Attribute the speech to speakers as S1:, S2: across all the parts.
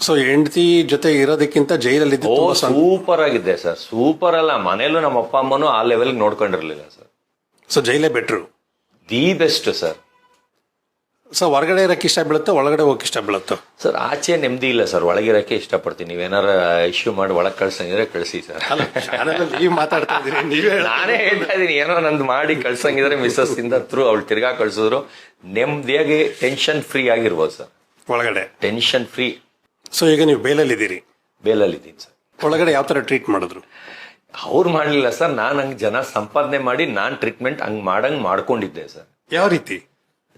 S1: So ಹೆಂಡತಿ ಜೊತೆ ಇರೋದಕ್ಕಿಂತ ಜೈಲಲ್ಲಿ
S2: ಸೂಪರ್ ಆಗಿದೆ ಸರ್. ಸೂಪರ್ ಅಲ್ಲ, ಮನೇಲೂ ನಮ್ಮ ಅಪ್ಪ ಅಮ್ಮನೂ ಆ ಲೆವೆಲ್ ನೋಡ್ಕೊಂಡಿರ್ಲಿಲ್ಲ ಸರ್.
S1: ಸೊ ಜೈಲೇ better,
S2: the best sir.
S1: So ಹೊರಗಡೆ ಇರಕ್ಕೆ ಇಷ್ಟ ಬೀಳುತ್ತೋ ಒಳಗಡೆ ಹೋಗಕ್ಕೆ ಇಷ್ಟ ಬೀಳುತ್ತೋ
S2: ಸರ್? ಆಚೆ ನೆಮ್ಮದಿ ಇಲ್ಲ ಸರ್, ಒಳಗಿರಕ್ಕೆ ಇಷ್ಟಪಡ್ತೀನಿ. ನೀವೇನಾರ ಇಶ್ಯೂ ಮಾಡಿ ಒಳಗೆ ಕಳ್ಸಂಗಿದ್ರೆ ಕಳ್ಸಿ ಸರ್.
S1: ನೀವು ಮಾತಾಡ್ತಾ ಇದ್ದೀರಿ, ನೀವೇ
S2: ನಾನೇ ಹೇಳ್ತಾ ಇದೀನಿ, ಏನೋ ನಂದು ಮಾಡಿ ಕಳ್ಸಂಗಿದ್ರೆ ಮಿಸ್ಸಸ್ ಇಂದ ಥ್ರೂ ಅವ್ಳು ತಿರ್ಗಾ ಕಳ್ಸಿದ್ರು ನೆಮ್ಮದಿಯಾಗಿ ಟೆನ್ಷನ್ ಫ್ರೀ ಆಗಿರ್ಬೋದು ಸರ್.
S1: ಒಳಗಡೆ
S2: ಟೆನ್ಷನ್ ಫ್ರೀ.
S1: ಸೊ ಈಗ ನೀವು ಬೇಲಲ್ಲಿದ್ದೀರಿ?
S2: ಬೇಲಲ್ಲಿದ್ದೀನಿ ಸರ್.
S1: ಒಳಗಡೆ ಯಾವ ತರ ಟ್ರೀಟ್ ಮಾಡಿದ್ರು?
S2: ಅವ್ರು ಮಾಡ್ಲಿಲ್ಲ ಸರ್, ನಾನು ಹಂಗೆ ಜನ ಸಂಪಾದನೆ ಮಾಡಿ ನಾನು ಟ್ರೀಟ್ಮೆಂಟ್ ಹಂಗ್ ಮಾಡ್ಕೊಂಡಿದ್ದೆ ಸರ್.
S1: ಯಾವ ರೀತಿ?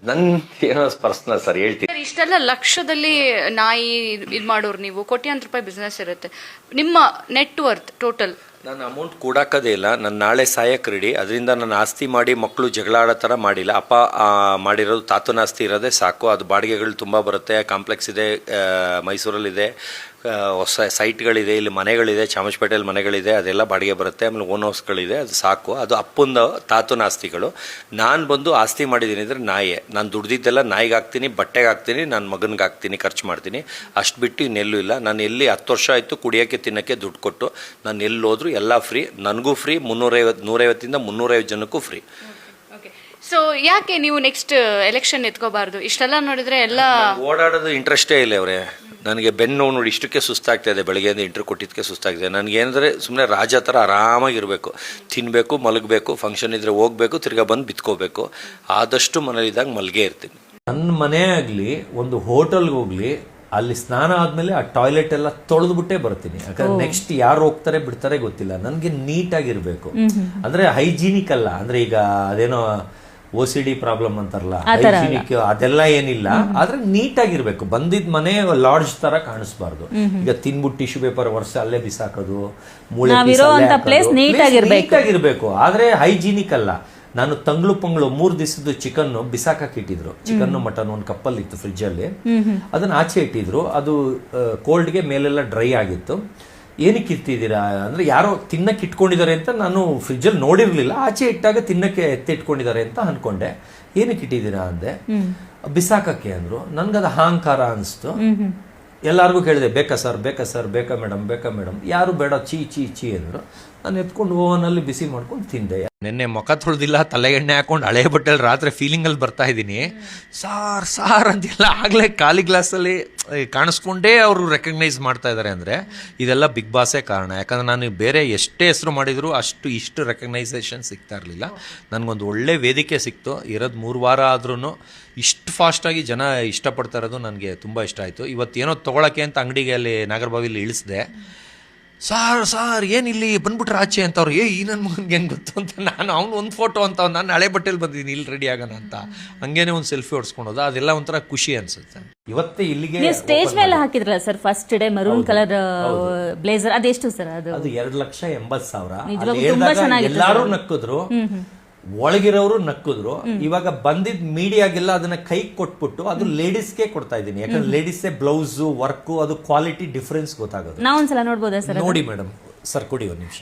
S2: ನನ್ ಏನೋ ಪರ್ಸನಲ್ ಸರ್, ಹೇಳ್ತೀನಿ.
S3: ಇಷ್ಟೆಲ್ಲ ಲಕ್ಷದಲ್ಲಿ ನಾಯಿ ಇದು ಮಾಡೋರು ನೀವು, ಕೋಟ್ಯಾಂತರ ರೂಪಾಯಿ ಬಿಸ್ನೆಸ್ ಇರುತ್ತೆ. ನಿಮ್ಮ ನೆಟ್ವರ್ತ್ ಟೋಟಲ್?
S2: ನಾನು ಅಮೌಂಟ್ ಕೂಡಾಕೋದೇ ಇಲ್ಲ. ನಾನು ನಾಳೆ ಸಾಯಕ್ಕೆ ರೆಡಿ. ಅದರಿಂದ ನಾನು ಆಸ್ತಿ ಮಾಡಿ ಮಕ್ಕಳು ಜಗಳ ಆಡೋ ಥರ ಮಾಡಿಲ್ಲ. ಅಪ್ಪ ಮಾಡಿರೋದು ತಾತನ ಆಸ್ತಿ ಇರೋದೇ ಸಾಕು. ಅದು ಬಾಡಿಗೆಗಳು ತುಂಬ ಬರುತ್ತೆ. ಕಾಂಪ್ಲೆಕ್ಸ್ ಇದೆ, ಮೈಸೂರಲ್ಲಿದೆ, ಹೊಸ ಸೈಟ್ಗಳಿದೆ, ಇಲ್ಲಿ ಮನೆಗಳಿದೆ, ಚಾಮರಾಜಪೇಟೆಯಲ್ಲಿ ಮನೆಗಳಿದೆ, ಅದೆಲ್ಲ ಬಾಡಿಗೆ ಬರುತ್ತೆ. ಆಮೇಲೆ ಓನ್ ಹೌಸ್ಗಳಿದೆ, ಅದು ಸಾಕು. ಅದು ಅಪ್ಪಂದು ತಾತನ ಆಸ್ತಿಗಳು. ನಾನು ಬಂದು ಆಸ್ತಿ ಮಾಡಿದ್ದೀನಿ ಅಂದರೆ ನಾಯಿ. ನಾನು ದುಡ್ದಿದ್ದೆಲ್ಲ ನಾಯಿಗೆ ಹಾಕ್ತೀನಿ, ಬಟ್ಟೆಗೆ ಹಾಕ್ತೀನಿ, ನನ್ನ ಮಗನಿಗೆ ಹಾಕ್ತೀನಿ, ಖರ್ಚು ಮಾಡ್ತೀನಿ. ಅಷ್ಟು ಬಿಟ್ಟು ಇನ್ನೆಲ್ಲೂ ಇಲ್ಲ. ನಾನು ಎಲ್ಲಿ 10 ವರ್ಷ ಆಯಿತು ಕುಡಿಯೋಕ್ಕೆ ತಿನ್ನೋಕ್ಕೆ ದುಡ್ಡು ಕೊಟ್ಟು. ನಾನು ಎಲ್ಲಿ ಹೋದ್ರು ಎಲ್ಲ ಫ್ರೀ. ನನಗೂ ಫ್ರೀ, 150 350 ಜನಕ್ಕೂ ಫ್ರೀ.
S3: ಸೊ ಯಾಕೆ ನೀವು ನೆಕ್ಸ್ಟ್ ಎಲೆಕ್ಷನ್ ಎತ್ಕೋಬಾರ್ದು? ಇಷ್ಟೆಲ್ಲ ನೋಡಿದ್ರೆ ಎಲ್ಲ
S2: ಓಡಾಡೋದು ಇಂಟ್ರೆಸ್ಟೇ ಇಲ್ಲ ಅವರೇ. ನನಗೆ ಬೆನ್ನು ನೋವು ನೋಡಿ ಇಷ್ಟಕ್ಕೆ ಸುಸ್ತಾಗ್ತಾ ಇದೆ. ಬೆಳಗ್ಗೆಯಿಂದ ಇಂಟರ್ವ್ಯೂ ಕೊಟ್ಟಿದ್ದಕ್ಕೆ ಸುಸ್ತಾಗಿದೆ. ನನಗೇನಂದರೆ ಸುಮ್ಮನೆ ರಾಜ ಥರ ಆರಾಮಾಗಿರಬೇಕು, ತಿನ್ನಬೇಕು, ಮಲಗಬೇಕು, ಫಂಕ್ಷನ್ ಇದ್ದರೆ ಹೋಗಬೇಕು, ತಿರ್ಗಾ ಬಂದು ಬಿತ್ಕೋಬೇಕು. ಆದಷ್ಟು ಮನೇಲಿದ್ದಾಗ ಮಲ್ಗೇ ಇರ್ತೀನಿ. ನನ್ನ ಮನೆ ಆಗಲಿ ಒಂದು ಹೋಟೆಲ್ಗೆ ಹೋಗಲಿ, ಅಲ್ಲಿ ಸ್ನಾನ ಆದಮೇಲೆ ಆ ಟಾಯ್ಲೆಟ್ ಎಲ್ಲ ತೊಳೆದ್ಬಿಟ್ಟೇ ಬರ್ತೀನಿ. ಯಾಕಂದ್ರೆ ನೆಕ್ಸ್ಟ್ ಯಾರು ಹೋಗ್ತಾರೆ ಬಿಡ್ತಾರೆ ಗೊತ್ತಿಲ್ಲ. ನನಗೆ ನೀಟಾಗಿರ್ಬೇಕು. ಅಂದರೆ ಹೈಜೀನಿಕ್ ಅಲ್ಲ, ಅಂದರೆ ಈಗ ಅದೇನೋ OCD ಪ್ರಾಬ್ಲಮ್ ಅಂತಾರಲ್ಲ, ಹೈಜೀನಿಕ್ ಅದೆಲ್ಲ ಏನಿಲ್ಲ. ಆದ್ರೆ ನೀಟಾಗಿರ್ಬೇಕು. ಬಂದಿದ್ ಮನೆ ಲಾಡ್ಜ್ ತರ ಕಾಣಿಸ್ಬಾರ್ದು. ಈಗ ತಿನ್ಬಿಟ್ಟು ಟಿಶ್ಯೂ ಪೇಪರ್ ವರ್ಷ ಅಲ್ಲೇ ಬಿಸಾಕೋದು, ಮೂಳೆ ನೀಟಾಗಿರ್ಬೇಕು. ಆದ್ರೆ ಹೈಜೀನಿಕ್ ಅಲ್ಲ. ನಾನು ತಂಗ್ಳು 3 ದಿವಸದ ಚಿಕನ್ ಬಿಸಾಕಕ್ಕೆ ಇಟ್ಟಿದ್ರು. ಚಿಕನ್ ಮಟನ್ ಒಂದು ಕಪ್ಪಲ್ಲಿ ಇತ್ತು ಫ್ರಿಜ್ ಅಲ್ಲಿ, ಅದನ್ನ ಆಚೆ ಇಟ್ಟಿದ್ರು. ಅದು ಕೋಲ್ಡ್ಗೆ ಮೇಲೆಲ್ಲ ಡ್ರೈ ಆಗಿತ್ತು. ಏನಕ್ಕೆ ಇರ್ತಿದ್ದೀರಾ ಅಂದ್ರೆ ಯಾರೋ ತಿನ್ನಕ್ಕೆ ಇಟ್ಕೊಂಡಿದ್ದಾರೆ ಅಂತ ನಾನು ಫ್ರಿಜ್ಜಲ್ಲಿ ನೋಡಿರ್ಲಿಲ್ಲ. ಆಚೆ ಇಟ್ಟಾಗ ತಿನ್ನಕ್ಕೆ ಎತ್ತಿಟ್ಕೊಂಡಿದ್ದಾರೆ ಅಂತ ಅನ್ಕೊಂಡೆ. ಏನಕ್ಕೆ ಇಟ್ಟಿದ್ದೀರಾ ಅಂದೆ. ಬಿಸಾಕಕ್ಕೆ ಅಂದ್ರು. ನನ್ಗದು ಅಹಂಕಾರ ಅನಿಸ್ತು. ಎಲ್ಲಾರ್ಗು ಕೇಳಿದೆ, ಬೇಕಾ ಸರ್, ಬೇಕಾ ಸರ್, ಬೇಕಾ ಮೇಡಮ್, ಬೇಕಾ ಮೇಡಮ್. ಯಾರು ಬೇಡ, ಚೀ ಚೀ ಚೀ ಅಂದ್ರು. ನಾನು ಎತ್ಕೊಂಡು ಓವನಲ್ಲಿ ಬಿಸಿ ಮಾಡ್ಕೊಂಡು ತಿಂದೆ. ನಿನ್ನೆ ಮುಖ ತೊಳೆದಿಲ್ಲ, ತಲೆ ಎಣ್ಣೆ ಹಾಕೊಂಡು ಹಳೆ ಬಟ್ಟೆಲ್ಲಿ ರಾತ್ರಿ ಫೀಲಿಂಗಲ್ಲಿ ಬರ್ತಾ ಇದ್ದೀನಿ. ಸಾರ್ ಅಂತೆಲ್ಲ ಆಗಲೇ ಖಾಲಿ ಗ್ಲಾಸಲ್ಲಿ ಕಾಣಿಸ್ಕೊಂಡೇ ಅವರು ರೆಕಗ್ನೈಸ್ ಮಾಡ್ತಾ ಇದ್ದಾರೆ ಅಂದರೆ ಇದೆಲ್ಲ ಬಿಗ್ ಬಾಸೇ ಕಾರಣ. ಯಾಕಂದರೆ ನಾನು ಬೇರೆ ಎಷ್ಟೇ ಹೆಸರು ಮಾಡಿದ್ರು ಇಷ್ಟು ರೆಕಗ್ನೈಸೇಷನ್ ಸಿಗ್ತಾ ಇರಲಿಲ್ಲ. ನನಗೊಂದು ಒಳ್ಳೆ ವೇದಿಕೆ ಸಿಕ್ತು. ಇರೋದು 3 ವಾರ ಆದ್ರೂ ಇಷ್ಟು ಫಾಸ್ಟಾಗಿ ಜನ ಇಷ್ಟಪಡ್ತಾ ಇರೋದು ನನಗೆ ತುಂಬ ಇಷ್ಟ ಆಯಿತು. ಇವತ್ತೇನೋ ತೊಗೊಳಕ್ಕೆ ಅಂತ ಅಂಗಡಿಗೆ ಅಲ್ಲಿ ನಾಗರಬಾವಿಲಿ ಇಳಿಸಿದೆ. ಸಾರ್ ಏನಿಲ್ಲಿ ಬಂದ್ಬಿಟ್ರೆ ಆಚೆ ಅಂತವ್ರು. ಈ ನನ್ನ ಮಗನಿಗೆ ಹೆಂಗೆ ಗೊತ್ತು ಅಂತ ನಾನು ಅವ್ನು ಒಂದು ಫೋಟೋ ಅಂತ ನಾನು ಹಳೆ ಬಟ್ಟೆಲಿ ಬಂದಿದ್ದೀನಿ ಇಲ್ಲಿ ರೆಡಿ ಆಗೋಣ ಅಂತ ಹಂಗೇನೆ ಒಂದು ಸೆಲ್ಫಿ ಹೊಡ್ಸ್ಕೊಳೋದು. ಅದೆಲ್ಲ ಒಂಥರ ಖುಷಿ ಅನ್ಸುತ್ತೆ. ಇವತ್ತೇ ಇಲ್ಲಿಗೆ
S4: ಸ್ಟೇಜ್ ಮೇಲೆ ಹಾಕಿದ್ರಲ್ಲ sir first day maroon colour blazer, ಅದೆಷ್ಟು ಸರ್? ಅದು
S2: 2,80,000. ಎಲ್ಲಾರು ನಕ್ಕಿದ್ರು, ಒಳಗಿರೋರು ನಕ್ಕಿದ್ರು. ಇವಾಗ ಬಂದಿದ್ ಮೀಡಿಯಾಗೆಲ್ಲ ಅದನ್ನ ಕೈ ಕೊಟ್ಬಿಟ್ಟು ಅದು ಲೇಡೀಸ್ಗೆ ಕೊಡ್ತಾ ಇದ್ದೀನಿ. ಯಾಕಂದ್ರೆ ಲೇಡೀಸೇ ಬ್ಲೌಸ್ ವರ್ಕ್ ಅದು ಕ್ವಾಲಿಟಿ ಡಿಫರೆನ್ಸ್ ಗೊತ್ತಾಗೋದು.
S4: ನಾವೊಂದ್ಸಲ ನೋಡ್ಬೋದಾ ಸರ್?
S2: ನೋಡಿ ಮೇಡಮ್, ಸರ್ ಕೊಡಿ ಒಂದು ನಿಮಿಷ.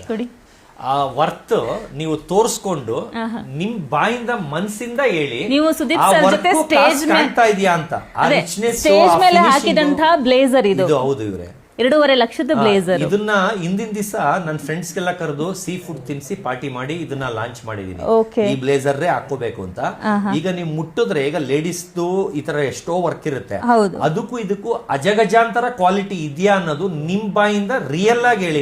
S2: ಆ ವರ್ತ್ ನೀವು ತೋರಿಸ್ಕೊಂಡು ನಿಮ್ ಬಾಯಿಂದ ಮನಸ್ಸಿಂದ ಹೇಳಿ,
S4: ನೀವು ಸುದೀಪ್ ಸರ್ ಜೊತೆ ಸ್ಟೇಜ್
S2: ಕಾಣ್ತಾ ಇದೆಯಾ ಅಂತ. ಆ ರಿಚ್ನೆಸ್
S4: ಸ್ಟೇಜ್ ಮೇಲೆ ಹಾಕಿದಂತ ಬ್ಲೇಸರ್ ಇದು.
S2: ಹೌದು ಇವ್ರೆ,
S4: 2.5 ಲಕ್ಷದ ಬ್ಲೇಸರ್.
S2: ಇದನ್ನ ಹಿಂದಿನ ದಿವಸ ನನ್ನ ಫ್ರೆಂಡ್ಸ್ ಗೆಲ್ಲ ಕರೆದು ಸೀ ಫುಡ್ ತಿನ್ಸಿ ಪಾರ್ಟಿ ಮಾಡಿ ಇದನ್ನ ಲಾಂಚ್ ಮಾಡಿದೀನಿ. ಈ ಬ್ಲೇಸರ್ ಹಾಕೋಬೇಕು ಅಂತ. ಈಗ ನೀವು ಮುಟ್ಟಿದ್ರೆ ಈಗ ಲೇಡೀಸ್ ಈ ತರ ಎಷ್ಟೋ ವರ್ಕ್ ಇರುತ್ತೆ, ಅದಕ್ಕೂ ಇದಕ್ಕೂ ಅಜಗಜಾಂತರ ಕ್ವಾಲಿಟಿ ಇದೆಯಾ ಅನ್ನೋದು ನಿಮ್ ಬಾಯಿಂದ ರಿಯಲ್ ಆಗಿ ಹೇಳಿ.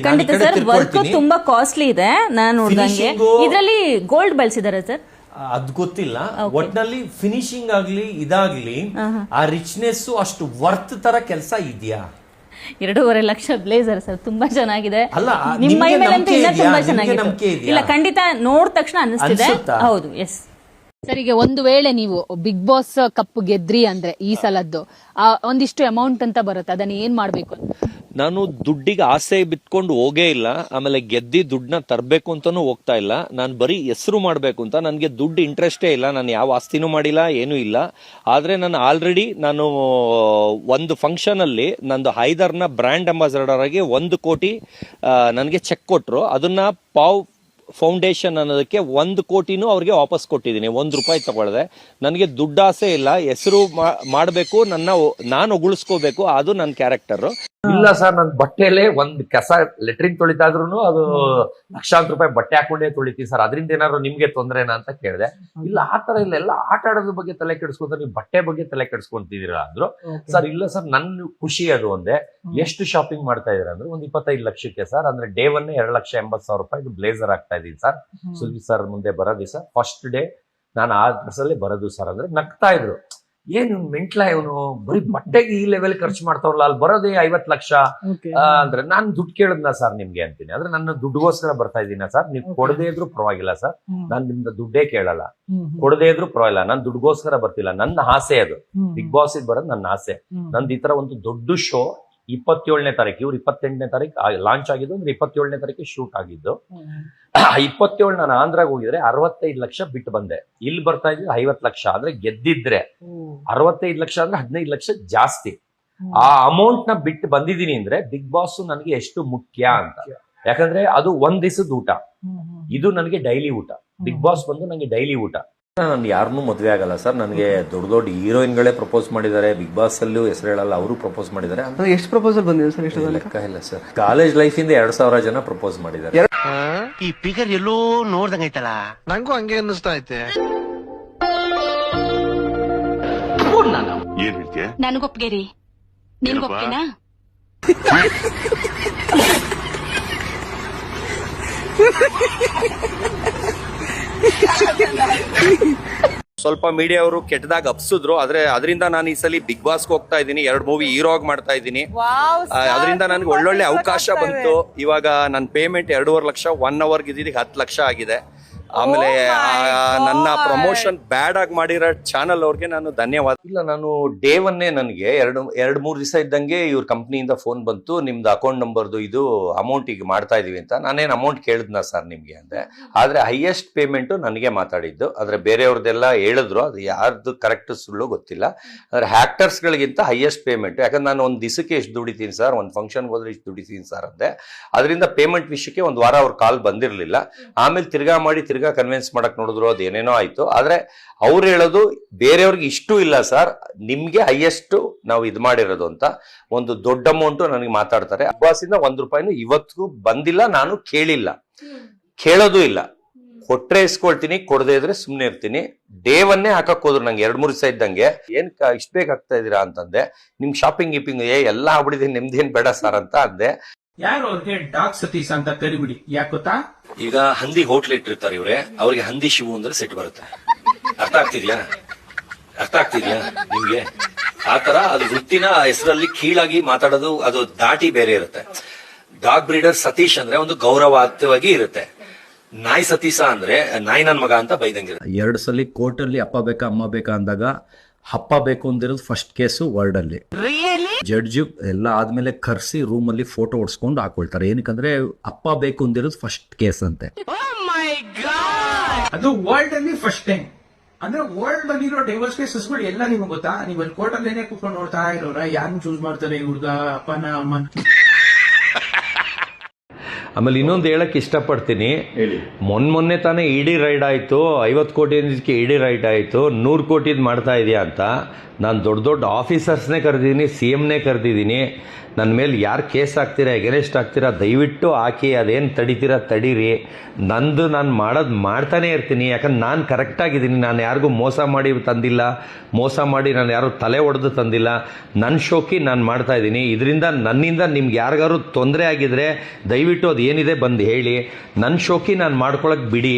S4: ವರ್ಕ್ ತುಂಬಾ ಕಾಸ್ಟ್ಲಿ ಇದೆ. ನಾನು ನೋಡಿದಂಗೆ ಇದರಲ್ಲಿ ಗೋಲ್ಡ್ ಬಳಸಿದ್ದಾರೆ ಸರ್.
S2: ಅದ್ ಗೊತ್ತಿಲ್ಲ. ಒಟ್ನಲ್ಲಿ ಫಿನಿಶಿಂಗ್ ಆಗ್ಲಿ ಇದಾಗ್ಲಿ ಆ ರಿಚ್ನೆಸ್ ಅಷ್ಟು ವರ್ತ್ ತರ ಕೆಲಸ ಇದೆಯಾ?
S4: 2.5 ಲಕ್ಷ ಬ್ಲೇಸರ್ ಸರ್, ತುಂಬಾ ಚೆನ್ನಾಗಿದೆ. ನಿಮ್ಮ ಮೈ ಮೇಲಂತೂ ಇನ್ನೂ ತುಂಬಾ ಚೆನ್ನಾಗಿದೆ. ಇಲ್ಲ ಖಂಡಿತ ನೋಡಿದ ತಕ್ಷಣ ಅನ್ನಿಸ್ತಿದೆ. ಹೌದು, ಎಸ್
S5: ಸರ್. ಈಗ ಒಂದು ವೇಳೆ ನೀವು ಬಿಗ್ ಬಾಸ್ ಕಪ್ ಗೆದ್ರಿ ಅಂದ್ರೆ ಈ ಸಲದ್ದು ಒಂದಿಷ್ಟು ಅಮೌಂಟ್ ಅಂತ ಬರುತ್ತೆ, ಅದನ್ನ ಏನ್ ಮಾಡ್ಬೇಕು?
S2: ನಾನು ದುಡ್ಡಿಗೆ ಆಸೆ ಬಿತ್ಕೊಂಡು ಹೋಗೇ ಇಲ್ಲ. ಆಮೇಲೆ ಗೆದ್ದಿ ದುಡ್ಡನ್ನ ತರಬೇಕು ಅಂತಾನು ಹೋಗ್ತಾ ಇಲ್ಲ. ನಾನು ಬರೀ ಹೆಸರು ಮಾಡಬೇಕು ಅಂತ. ನನಗೆ ದುಡ್ಡು ಇಂಟ್ರೆಸ್ಟೇ ಇಲ್ಲ. ನಾನು ಯಾವ ಆಸ್ತಿನೂ ಮಾಡಿಲ್ಲ, ಏನೂ ಇಲ್ಲ. ಆದರೆ ನಾನು ಒಂದು ಫಂಕ್ಷನ್ ಅಲ್ಲಿ ನಂದು ಹೈದರ್ನ ಬ್ರ್ಯಾಂಡ್ ಅಂಬಾಸಡರ್ ಆಗಿ 1 ಕೋಟಿ ನನಗೆ ಚೆಕ್ ಕೊಟ್ಟರು. ಅದನ್ನ ಪಾವ್ ಫೌಂಡೇಶನ್ ಅನ್ನೋದಕ್ಕೆ 1 ಕೋಟಿನೂ ಅವ್ರಿಗೆ ವಾಪಸ್ ಕೊಟ್ಟಿದ್ದೀನಿ. 1 ರೂಪಾಯಿ ತಗೊಳ್ಳದೆ. ನನಗೆ ದುಡ್ಡಾಸೆ ಇಲ್ಲ, ಹೆಸರು ಮಾಡಬೇಕು, ನಾನು ಉಳಿಸ್ಕೋಬೇಕು, ಅದು ನನ್ನ ಕ್ಯಾರೆಕ್ಟರ್.
S6: ಇಲ್ಲ ಸರ್ ನನ್ ಬಟ್ಟೆಲೆ ಒಂದ್ ಕಸ ಲೆಟ್ರಿನ್ ತೊಳಿತಾ ಇದ್ರು ಅದು ಲಕ್ಷಾಂತರ ರೂಪಾಯಿ ಬಟ್ಟೆ ಹಾಕೊಂಡೇ ತೊಳಿತೀವಿ ಸರ್, ಅದರಿಂದ ಏನಾದ್ರು ನಿಮ್ಗೆ ತೊಂದ್ರೆನಾ ಅಂತ ಕೇಳಿದೆ. ಇಲ್ಲ ಆತರ ಇಲ್ಲ, ಎಲ್ಲ ಆಟ ಆಡೋದ್ರ ಬಗ್ಗೆ ತಲೆ ಕೆಡಿಸ್ಕೊಂತ ನೀವು ಬಟ್ಟೆ ಬಗ್ಗೆ ತಲೆ ಕೆಡಿಸ್ಕೊಂತಿದ್ದೀರಾ ಅಂದ್ರು. ಸರ್ ಇಲ್ಲ ಸರ್ ನನ್ನ ಖುಷಿ ಅದು ಒಂದೇ. ಎಷ್ಟು ಶಾಪಿಂಗ್ ಮಾಡ್ತಾ ಇದೀರ ಅಂದ್ರೆ ಒಂದ್ 25 ಲಕ್ಷಕ್ಕೆ ಸರ್, ಅಂದ್ರೆ ಡೇ 1 2,80,000 ರೂಪಾಯಿ ಬ್ಲೇಸರ್ ಆಗ್ತಾ ಇದೀನಿ ಸರ್. ಸುದೀಪ್ ಸರ್ ಮುಂದೆ ಬರೋ ದಿವಸ ಫಸ್ಟ್ ಡೇ ನಾನು ಆ ಡ್ರೆಸ್ಸಲ್ಲಿ ಬರೋದು ಸರ್ ಅಂದ್ರೆ ನಗ್ತಾ ಇದ್ರು. ಏನು ಮೆಂಟ್ಲ ಇವನು ಬರೀ ಬಟ್ಟೆಗೆ ಈ ಲೆವೆಲ್ ಖರ್ಚು ಮಾಡ್ತಾವ್ರಲ್ಲ, ಅಲ್ಲಿ ಬರೋದೇ 50 ಲಕ್ಷ ಅಂದ್ರೆ ನಾನ್ ದುಡ್ಡು ಕೇಳದ್ನ ಸರ್ ನಿಮ್ಗೆ ಅಂತೀನಿ. ಅಂದ್ರೆ ನನ್ನ ದುಡ್ಡುಗೋಸ್ಕರ ಬರ್ತಾ ಇದ್ದೀನ ಸರ್, ನೀವು ಕೊಡದೇ ಇದ್ರು ಪರವಾಗಿಲ್ಲ ಸರ್, ನಾನ್ ನಿಮ್ದ ದುಡ್ಡೇ ಕೇಳಲ್ಲ, ಕೊಡದೇ ಇದ್ರು ಪರವಾಗಿಲ್ಲ, ನಾನ್ ದುಡ್ಡುಗೋಸ್ಕರ ಬರ್ತಿಲ್ಲ, ನನ್ನ ಆಸೆ ಅದು. ಬಿಗ್ ಬಾಸ್ ಬರೋದು ನನ್ನ ಆಸೆ. ನಂದು ಈ ತರ ಒಂದು ದೊಡ್ಡ ಶೋ 27ನೇ ತಾರೀಕು, ಇವ್ರು 28ನೇ ತಾರೀಕು ಲಾಂಚ್ ಆಗಿದ್ದು, ಅಂದ್ರೆ 27ನೇ ತಾರೀಕು ಶೂಟ್ ಆಗಿದ್ದು. 27 ನಾನು ಆಂಧ್ರಾಗ ಹೋಗಿದ್ರೆ 65 ಲಕ್ಷ ಬಿಟ್ಟು ಬಂದೆ, ಇಲ್ಲಿ ಬರ್ತಾ ಇದ್ರೆ 50 ಲಕ್ಷ. ಅಂದ್ರೆ ಗೆದ್ದಿದ್ರೆ 65 ಲಕ್ಷ ಅಂದ್ರೆ 15 ಲಕ್ಷ ಜಾಸ್ತಿ. ಆ ಅಮೌಂಟ್ ನ ಬಿಟ್ಟು ಬಂದಿದ್ದೀನಿ ಅಂದ್ರೆ ಬಿಗ್ ಬಾಸ್ ನನಗೆ ಎಷ್ಟು ಮುಖ್ಯ ಅಂತ. ಯಾಕಂದ್ರೆ ಅದು ಒಂದ್ ದಿವಸದ ಊಟ, ಇದು ನನಗೆ ಡೈಲಿ ಊಟ. ಬಿಗ್ ಬಾಸ್ ಬಂದು ನನಗೆ ಡೈಲಿ ಊಟ. ನಾನು ಯಾರನ್ನೂ ಮದುವೆ ಆಗಲ್ಲ ಸರ್, ನನಗೆ ದೊಡ್ಡ ದೊಡ್ಡ ಹೀರೋಯಿನ್ಗಳೇ ಪ್ರಪೋಸ್ ಮಾಡಿದ್ದಾರೆ, ಬಿಗ್ ಬಾಸ್ ಅಲ್ಲೂ ಹೆಸರು ಹೇಳಲ್ಲ ಅವರು ಪ್ರಪೋಸ್ ಮಾಡಿದ್ದಾರೆ.
S7: ಎಷ್ಟು ಪ್ರಪೋಸಲ್ ಬಂದಿದೆ ಸರ್? ಎಷ್ಟು
S6: ಲೆಕ್ಕ ಇಲ್ಲ ಸರ್. ಕಾಲೇಜ್ ಲೈಫ್ ಇಂದ 2,000 ಜನ ಪ್ರಪೋಸ್ ಮಾಡಿದ್ದಾರೆ.
S8: ಈ ಫಿಗರ್ ಎಲ್ಲೋ ನೋಡ್ದಂಗೈತಲ್ಲ,
S7: ನಂಗೂ ಹಂಗೆ ಅನ್ನಿಸ್ತಾ ಐತೆ.
S8: ಏನ್ ಹೇಳ್ತೀಯ?
S9: ನನಗೊಪ್ಗೆ ರೀ, ನಿನ್ಗೊಪ್ಗೆನಾ?
S10: ಸ್ವಲ್ಪ ಮೀಡಿಯಾ ಅವರು ಕೆಟ್ಟದಾಗ ಅಪ್ಸಿದ್ರು, ಆದ್ರೆ ಅದರಿಂದ ನಾನು ಈ ಸಲ ಬಿಗ್ ಬಾಸ್ಗೆ ಹೋಗ್ತಾ ಇದ್ದೀನಿ, 2 ಮೂವಿ ಹೀರೋ ಆಗಿ ಮಾಡ್ತಾ ಇದ್ದೀನಿ. ಅದರಿಂದ ನನಗೆ ಒಳ್ಳೊಳ್ಳೆ ಅವಕಾಶ ಬಂತು. ಇವಾಗ ನನ್ನ ಪೇಮೆಂಟ್ 2.5 ಲಕ್ಷ, 1 ಅವರ್ಗೆ ಇದ್ದಿದ್ದಕ್ಕೆ 10 ಲಕ್ಷ ಆಗಿದೆ. ಆಮೇಲೆ ನನ್ನ ಪ್ರಮೋಷನ್ ಬ್ಯಾಡ್ ಆಗಿ ಮಾಡಿರೋ ಚಾನಲ್ ಅವ್ರಿಗೆ ನಾನು ಧನ್ಯವಾದ.
S6: ಇಲ್ಲ ನಾನು ಡೇ 1 ನನಗೆ 2-3 ದಿವಸ ಇದ್ದಂಗೆ ಇವ್ರ ಕಂಪ್ನಿಯಿಂದ ಫೋನ್ ಬಂತು, ನಿಮ್ದು ಅಕೌಂಟ್ ನಂಬರ್ದು ಇದು ಅಮೌಂಟ್ ಈಗ ಮಾಡ್ತಾ ಇದೀವಿ ಅಂತ. ನಾನೇನು ಅಮೌಂಟ್ ಕೇಳಿದ್ನ ಸರ್ ನಿಮ್ಗೆ ಅಂದೆ. ಆದ್ರೆ ಹೈಯೆಸ್ಟ್ ಪೇಮೆಂಟ್ ನನಗೆ ಮಾತಾಡಿದ್ದು, ಆದ್ರೆ ಬೇರೆಯವ್ರದ್ದೆಲ್ಲ ಹೇಳಿದ್ರು, ಅದು ಯಾರ್ದು ಕರೆಕ್ಟ್ ಸುಳ್ಳು ಗೊತ್ತಿಲ್ಲ. ಆದ್ರೆ ಹ್ಯಾಕ್ಟರ್ಸ್ ಗಳಿಗಿಂತ ಹೈಯೆಸ್ಟ್ ಪೇಮೆಂಟ್. ಯಾಕಂದ್ರೆ ನಾನು ಒಂದ್ ದಿವಸಕ್ಕೆ ಎಷ್ಟು ದುಡಿತೀನಿ ಸರ್, ಒಂದ್ ಫಂಕ್ಷನ್ಗೆ ಹೋದ್ರೆ ಇಷ್ಟು ದುಡಿತೀನಿ ಸರ್ ಅಂದೆ. ಅದರಿಂದ ಪೇಮೆಂಟ್ ವಿಷಯಕ್ಕೆ 1 ವಾರ ಅವ್ರ ಕಾಲ್ ಬಂದಿರಲಿಲ್ಲ. ಆಮೇಲೆ ತಿರ್ಗಾ ಕನ್ವಿನ್ಸ್ ಮಾಡಕ್ ನೋಡಿದ್ರು, ಅದು ಏನೇನೋ ಆಯ್ತು. ಆದ್ರೆ ಅವ್ರು ಹೇಳೋದು ಬೇರೆಯವ್ರಿಗೆ ಇಷ್ಟು ಇಲ್ಲ ಸರ್, ನಿಮ್ಗೆ ಹೈಯೆಸ್ಟ್ ನಾವು ಇದು ಮಾಡಿರೋದು ಅಂತ ಒಂದು ದೊಡ್ಡ ಅಮೌಂಟ್ ನನಗೆ ಮಾತಾಡ್ತಾರೆ. ಅಬ್ಬಾಸಿಂದ 1 ರೂಪಾಯಿನೂ ಇವತ್ತಿಗೂ ಬಂದಿಲ್ಲ, ನಾನು ಕೇಳಿಲ್ಲ, ಕೇಳೋದು ಇಲ್ಲ. ಕೊಟ್ರೆ ಇಸ್ಕೊಳ್ತೀನಿ, ಕೊಡದೇ ಇದ್ರೆ ಸುಮ್ನೆ ಇರ್ತೀನಿ. ಡೇ 1 ಹಾಕಕ್ ಹೋದ್ರು ನಂಗೆ 2-3 ದಿವಸ ಇದ್ದಂಗೆ, ಏನ್ ಇಷ್ಟ ಬೇಕಾಗ್ತಾ ಇದೀರಾ ಅಂತಂದೆ. ನಿಮ್ ಶಾಪಿಂಗ್ ಗಿಪಿಂಗ್ ಎಲ್ಲ ಆಗ್ಬಿಡಿದೆ, ನಿಮ್ದೇನ್ ಬೇಡ ಸರ್ ಅಂತ ಅಂದೆ.
S11: ಯಾರು ಅವ್ರಿಗೆ ಡಾಕ್ ಸತೀಶ್ ಅಂತ ಕರಿಬಿಡಿ, ಯಾಕೆ ಗೊತ್ತಾ?
S6: ಈಗ ಹಂದಿ ಹೋಟ್ಲ್ ಇಟ್ಟಿರ್ತಾರೆ ಇವ್ರೆ, ಅವ್ರಿಗೆ ಹಂದಿ ಶಿವು ಅಂದ್ರೆ ಸೆಟ್ ಬರುತ್ತೆ. ಅರ್ಥ ಆಗ್ತಿದ್ಯಾ ನಿಮ್ಗೆ? ಆತರ ಅದು ವೃತ್ತಿನ ಹೆಸರಲ್ಲಿ ಕೀಳಾಗಿ ಮಾತಾಡೋದು, ಅದು ದಾಟಿ ಬೇರೆ ಇರುತ್ತೆ. ಡಾಗ್ ಬ್ರೀಡರ್ ಸತೀಶ್ ಅಂದ್ರೆ ಒಂದು ಗೌರವಾರ್ಥವಾಗಿ ಇರುತ್ತೆ. ನಾಯಿ ಸತೀಶ ಅಂದ್ರೆ ನಾಯಿ ನನ್ ಮಗ ಅಂತ ಬೈದಂಗಿರುತ್ತೆ.
S2: 2 ಸಲ ಕೋರ್ಟಲ್ಲಿ ಅಪ್ಪ ಬೇಕಾ ಅಮ್ಮ ಬೇಕಾ ಅಂದಾಗ ಅಪ್ಪ ಬೇಕು ಅಂದಿರೋದು ಫಸ್ಟ್ ಕೇಸು ವರ್ಡ್ ಅಲ್ಲಿ. ಜಡ್ಜ್ ಎಲ್ಲ ಆದ್ಮೇಲೆ ಕರ್ಸಿ ರೂಮ್ ಅಲ್ಲಿ ಫೋಟೋ ಹೊಡ್ಸ್ಕೊಂಡು ಹಾಕೊಳ್ತಾರೆ. ಏನಕ್ಕಂದ್ರೆ ಅಪ್ಪ ಬೇಕು ಅಂದಿರೋದು ಫಸ್ಟ್ ಕೇಸ್ ಅಂತೆ.
S11: ಅದು ವರ್ಲ್ಡ್ ಅಲ್ಲಿ ಫಸ್ಟ್ ಟೈಮ್. ಅಂದ್ರೆ ವರ್ಲ್ಡ್ ಅಲ್ಲಿ ಇರೋ ಡೈವರ್ಸ್ ಕೇಸಸ್ಗಳು ಎಲ್ಲ ನಿಮ್ಗೆ ಗೊತ್ತಾ? ನೀವು ಅಲ್ಲಿ ಕೋರ್ಟ್ ಅಲ್ಲೇನೆ ಕೂತ್ಕೊಂಡು ನೋಡ್ತಾ ಇರೋರ ಯಾರನ್ನ ಚೂಸ್ ಮಾಡ್ತಾರೆ, ಹುಡುಗ ಅಪ್ಪನ ಅಮ್ಮನ.
S2: ಆಮೇಲೆ ಇನ್ನೊಂದು ಹೇಳಕ್ ಇಷ್ಟಪಡ್ತೀನಿ, ಮೊನ್ನೆ ತಾನೇ ಇಡಿ ರೈಡ್ ಆಯ್ತು, 50 ಕೋಟಿ ಇಡಿ ರೈಡ್ ಆಯ್ತು, 100 ಕೋಟಿದ್ ಮಾಡ್ತಾ ಇದೆಯಾ ಅಂತ. ನಾನು ದೊಡ್ಡ ಆಫೀಸರ್ಸ್ನೇ ಕರೆದಿದ್ದೀನಿ, CMನೇ ಕರೆದಿದ್ದೀನಿ. ನನ್ನ ಮೇಲೆ ಯಾರು ಕೇಸ್ ಹಾಕ್ತೀರಾ, ಎಗನೆಸ್ಟ್ ಆಗ್ತೀರಾ, ದಯವಿಟ್ಟು ಹಾಕಿ, ಅದೇನು ತಡಿತೀರಾ ತಡೀರಿ. ನಂದು ನಾನು ಮಾಡೋದು ಮಾಡ್ತಾನೆ ಇರ್ತೀನಿ. ಯಾಕಂದ್ರೆ ನಾನು ಕರೆಕ್ಟಾಗಿದ್ದೀನಿ, ನಾನು ಯಾರಿಗೂ ಮೋಸ ಮಾಡಿ ತಂದಿಲ್ಲ, ಮೋಸ ಮಾಡಿ ನಾನು ಯಾರು ತಲೆ ಒಡೆದು ತಂದಿಲ್ಲ. ನನ್ನ ಶೋಕಿ ನಾನು ಮಾಡ್ತಾ ಇದ್ದೀನಿ. ಇದರಿಂದ ನನ್ನಿಂದ ನಿಮ್ಗೆ ಯಾರಿಗಾರು ತೊಂದರೆ ಆಗಿದ್ರೆ ದಯವಿಟ್ಟು ಅದು ಏನಿದೆ ಬಂದು ಹೇಳಿ. ನನ್ನ ಶೋಕಿ ನಾನು ಮಾಡ್ಕೊಳಕ್ ಬಿಡಿ.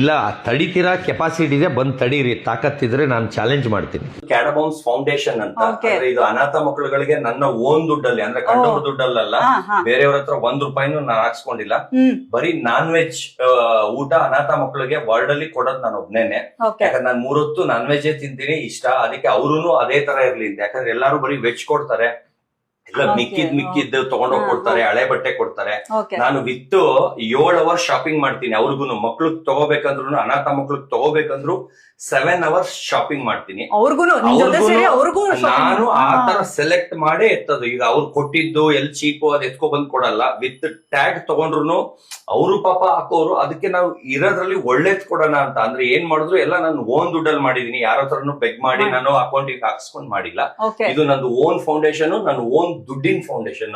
S2: ಇಲ್ಲ ತಡಿತೀರಾ, ಕೆಪಾಸಿಟಿ ಇದೆ, ಬಂದು ತಡೀರಿ, ತಾಕತ್ತಿದ್ರೆ ನಾನು ಚಾಲೆಂಜ್ ಮಾಡ್ತೀನಿ.
S6: ಕ್ಯಾಡಬೌನ್ಸ್ ಫೌಂಡೇಶನ್ ಅಂತ, ಅಂದ್ರೆ ಇದು ಅನಾಥ ಮಕ್ಕಳುಗಳಿಗೆ ನನ್ನ ಓನ್ ದುಡ್ಡಲ್ಲಿ, ಅಂದ್ರೆ ಕಂಡವ್ರ ದುಡ್ಡಲ್ಲ, ಬೇರೆಯವ್ರ ಹತ್ರ 1 ರೂಪಾಯಿನೂ ನಾನು ಹಾಕ್ಸ್ಕೊಂಡಿಲ್ಲ. ಬರೀ ನಾನ್ ವೆಜ್ ಊಟ ಅನಾಥ ಮಕ್ಕಳಿಗೆ ವರ್ಲ್ಡ್ ಅಲ್ಲಿ ಕೊಡೋದು ನಾನು ಒಬ್ನೇನೆ. ಯಾಕಂದ್ರೆ ನಾನು 3 ಹೊತ್ತು ನಾನ್ ವೆಜ್ ತಿಂತೀನಿ, ಇಷ್ಟ. ಅದಕ್ಕೆ ಅವ್ರು ಅದೇ ತರ ಇರ್ಲಿ ಅಂತ. ಯಾಕಂದ್ರೆ ಎಲ್ಲಾರು ಬರೀ ವೆಜ್ ಕೊಡ್ತಾರೆ, ಎಲ್ಲ ಮಿಕ್ಕಿದ್ದು ತಗೊಂಡೋಗಿ ಕೊಡ್ತಾರೆ, ಹಳೆ ಬಟ್ಟೆ ಕೊಡ್ತಾರೆ. ನಾನು ವಿತ್ 7 ಅವರ್ಸ್ ಶಾಪಿಂಗ್ ಮಾಡ್ತೀನಿ. ಅವ್ರಿಗೂ ಮಕ್ಳಿಗೆ ತಗೋಬೇಕಂದ್ರು, ಅನಾಥ ಮಕ್ಳಿಗೆ ತಗೋಬೇಕಂದ್ರು 7 ಅವರ್ಸ್ ಶಾಪಿಂಗ್ ಮಾಡ್ತೀನಿ. ನಾನು ಆ ತರ ಸೆಲೆಕ್ಟ್ ಮಾಡೇ ಎತ್ತದು. ಈಗ ಅವ್ರು ಕೊಟ್ಟಿದ್ದು ಎಲ್ಲಿ ಚೀಪು ಅದ್ ಎತ್ಕೊ ಬಂದ್ ಕೊಡಲ್ಲ. ವಿತ್ ಟ್ಯಾಗ್ ತಗೊಂಡ್ರು ಅವರು ಪಾಪ ಹಾಕೋರು. ಅದಕ್ಕೆ ನಾವು ಇರೋದ್ರಲ್ಲಿ ಒಳ್ಳೇದ್ ಕೊಡೋಣ ಅಂತ. ಅಂದ್ರೆ ಏನ್ ಮಾಡಿದ್ರು ಎಲ್ಲ ನಾನು ಓನ್ ದುಡ್ಡಲ್ಲಿ ಮಾಡಿದೀನಿ. ಯಾರ ಹತ್ರನು ಬೆಗ್ ಮಾಡಿ ನಾನು ಅಕೌಂಟಿಗೆ ಹಾಕ್ಸ್ಕೊಂಡ್ ಮಾಡಿಲ್ಲ. ಇದು ನಂದು ಓನ್ ಫೌಂಡೇಶನ್, ನಾನು ಓನ್
S10: ಒಂದು ದುಡ್ಡಿನ ಫೌಂಡೇಶನ್.